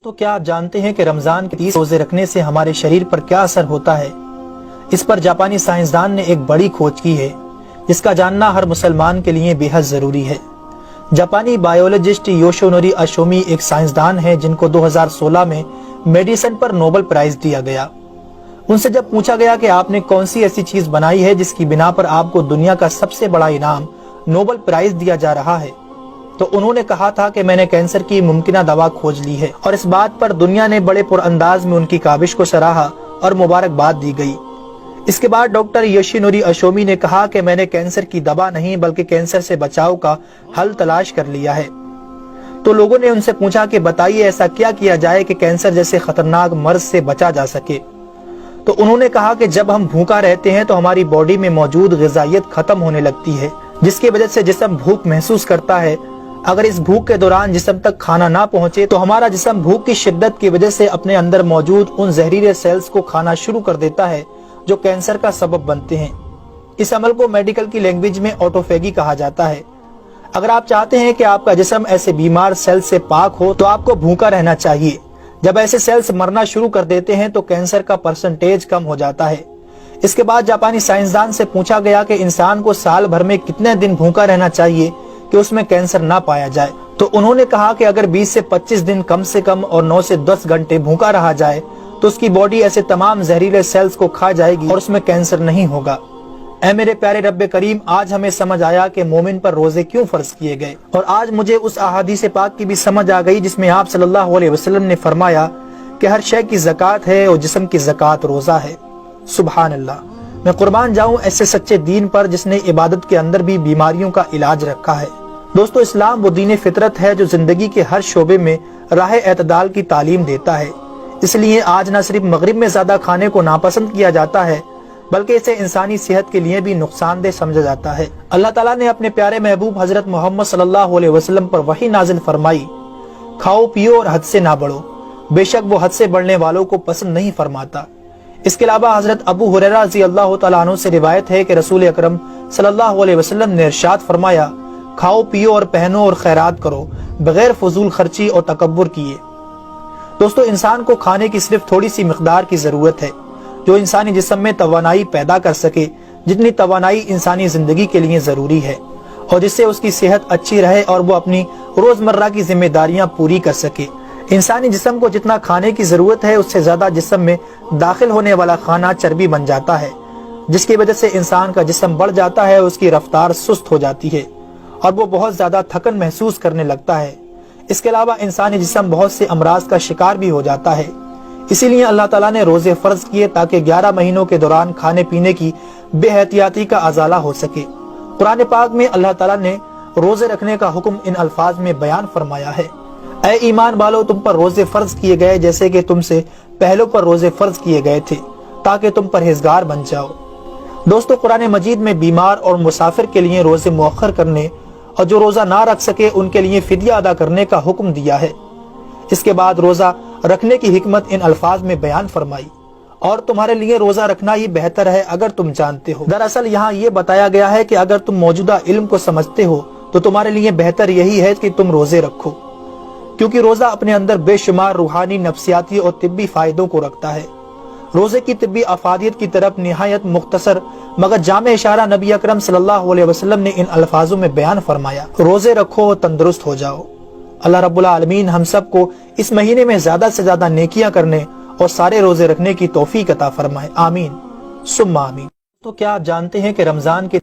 تو کیا آپ جانتے ہیں کہ رمضان کے 30 روزے رکھنے سے ہمارے شریر پر کیا اثر ہوتا ہے؟ اس پر جاپانی سائنسدان نے ایک بڑی کھوج کی ہے جس کا جاننا ہر مسلمان کے لیے بے حد ضروری ہے۔ جاپانی بائیولوجسٹ یوشونوری اشومی ایک سائنسدان ہے جن کو 2016 میں میڈیسن پر نوبل پرائز دیا گیا۔ ان سے جب پوچھا گیا کہ آپ نے کون سی ایسی چیز بنائی ہے جس کی بنا پر آپ کو دنیا کا سب سے بڑا انعام نوبل پرائز دیا جا رہا ہے، تو انہوں نے کہا تھا کہ میں نے کینسر کی ممکنہ دوا کھوج لی ہے، اور اس بات پر دنیا نے بڑے پر انداز میں ان کی کاوش کو سراہا اور مبارکباد دی گئی۔ اس کے بعد ڈاکٹر یوشینوری اشومی نے کہا کہ میں نے کینسر کی دوا نہیں بلکہ کینسر سے بچاؤ کا حل تلاش کر لیا ہے۔ تو لوگوں نے ان سے پوچھا کہ بتائیے ایسا کیا کیا جائے کہ کینسر جیسے خطرناک مرض سے بچا جا سکے؟ تو انہوں نے کہا کہ جب ہم بھوکا رہتے ہیں تو ہماری باڈی میں موجود غذائیت ختم ہونے لگتی ہے، جس کی وجہ سے جسم بھوک محسوس کرتا ہے۔ اگر اس بھوک کے دوران جسم تک کھانا نہ پہنچے تو ہمارا جسم بھوک کی شدت کی وجہ سے اپنے اندر موجود ان زہریلے سیلز کو کھانا شروع کر دیتا ہے جو کینسر کا سبب بنتے ہیں۔ اس عمل کو میڈیکل کی لینگویج میں آٹوفیگی کہا جاتا ہے۔ اگر آپ چاہتے ہیں کہ آپ کا جسم ایسے بیمار سیل سے پاک ہو تو آپ کو بھوکا رہنا چاہیے۔ جب ایسے سیلز مرنا شروع کر دیتے ہیں تو کینسر کا پرسنٹیج کم ہو جاتا ہے۔ اس کے بعد جاپانی سائنسدان سے پوچھا گیا کہ انسان کو سال بھر میں کتنے دن بھوکا رہنا چاہیے کہ اس میں کینسر نہ پایا جائے؟ تو انہوں نے کہا کہ اگر 20 سے 25 دن کم سے کم اور 9 سے 10 گھنٹے بھوکا رہا جائے تو اس کی باڈی ایسے تمام زہریلے سیلز کو کھا جائے گی اور اس میں کینسر نہیں ہوگا۔ اے میرے پیارے رب کریم، آج ہمیں سمجھ آیا کہ مومن پر روزے کیوں فرض کیے گئے، اور آج مجھے اس احادیث پاک کی بھی سمجھ آ گئی جس میں آپ صلی اللہ علیہ وسلم نے فرمایا کہ ہر شے کی زکوٰۃ ہے اور جسم کی زکوٰۃ روزہ ہے۔ سبحان اللہ! میں قربان جاؤں ایسے سچے دین پر جس نے عبادت کے اندر بھی بیماریوں کا علاج رکھا ہے۔ دوستو، اسلام وہ دین فطرت ہے جو زندگی کے ہر شعبے میں راہ اعتدال کی تعلیم دیتا ہے۔ اس لیے آج نہ صرف مغرب میں زیادہ کھانے کو ناپسند کیا جاتا ہے بلکہ اسے انسانی صحت کے لیے بھی نقصان دہ سمجھا جاتا ہے۔ اللہ تعالیٰ نے اپنے پیارے محبوب حضرت محمد صلی اللہ علیہ وسلم پر وحی نازل فرمائی، کھاؤ پیو اور حد سے نہ بڑھو، بے شک وہ حد سے بڑھنے والوں کو پسند نہیں فرماتا۔ اس کے علاوہ حضرت ابو ہریرہ رضی اللہ تعالیٰ عنہ سے روایت ہے کہ رسول اکرم صلی اللہ علیہ وسلم نے ارشاد فرمایا، کھاؤ پیو اور پہنو اور خیرات کرو بغیر فضول خرچی اور تکبر کیے۔ دوستو، انسان کو کھانے کی صرف تھوڑی سی مقدار کی ضرورت ہے جو انسانی جسم میں توانائی پیدا کر سکے، جتنی توانائی انسانی زندگی کے لیے ضروری ہے، اور جس سے اس کی صحت اچھی رہے اور وہ اپنی روزمرہ کی ذمہ داریاں پوری کر سکے۔ انسانی جسم کو جتنا کھانے کی ضرورت ہے اس سے زیادہ جسم میں داخل ہونے والا کھانا چربی بن جاتا ہے، جس کی وجہ سے انسان کا جسم بڑھ جاتا ہے، اس کی رفتار سست ہو جاتی ہے اور وہ بہت زیادہ تھکن محسوس کرنے لگتا ہے۔ اس کے علاوہ انسانی جسم بہت سے امراض کا شکار بھی ہو جاتا ہے۔ اسی لیے اللہ تعالیٰ نے روزے فرض کیے تاکہ 11 مہینوں کے دوران کھانے پینے کی بے احتیاطی کا ازالہ ہو سکے۔ قرآن پاک میں اللہ تعالیٰ نے روزے رکھنے کا حکم ان الفاظ میں بیان فرمایا ہے، اے ایمان والو، تم پر روزے فرض کیے گئے جیسے کہ تم سے پہلوں پر روزے فرض کیے گئے تھے تاکہ تم پرہیزگار بن جاؤ۔ دوستو، قرآن مجید میں بیمار اور مسافر کے لیے روزے مؤخر کرنے اور جو روزہ نہ رکھ سکے ان کے لیے فدیہ ادا کرنے کا حکم دیا ہے۔ اس کے بعد روزہ رکھنے کی حکمت ان الفاظ میں بیان فرمائی، اور تمہارے لیے روزہ رکھنا ہی بہتر ہے اگر تم جانتے ہو۔ دراصل یہاں یہ بتایا گیا ہے کہ اگر تم موجودہ علم کو سمجھتے ہو تو تمہارے لیے بہتر یہی ہے کہ تم روزے رکھو، کیونکہ روزہ اپنے اندر بے شمار روحانی، نفسیاتی اور طبی فائدوں کو رکھتا ہے۔ روزے کی طبی افادیت کی طرف نہایت مختصر مگر جامع اشارہ نبی اکرم صلی اللہ علیہ وسلم نے ان الفاظوں میں بیان فرمایا، روزے رکھو اور تندرست ہو جاؤ۔ اللہ رب العالمین ہم سب کو اس مہینے میں زیادہ سے زیادہ نیکیاں کرنے اور سارے روزے رکھنے کی توفیق عطا فرمائے، آمین ثم آمین۔ تو کیا آپ جانتے ہیں کہ رمضان کے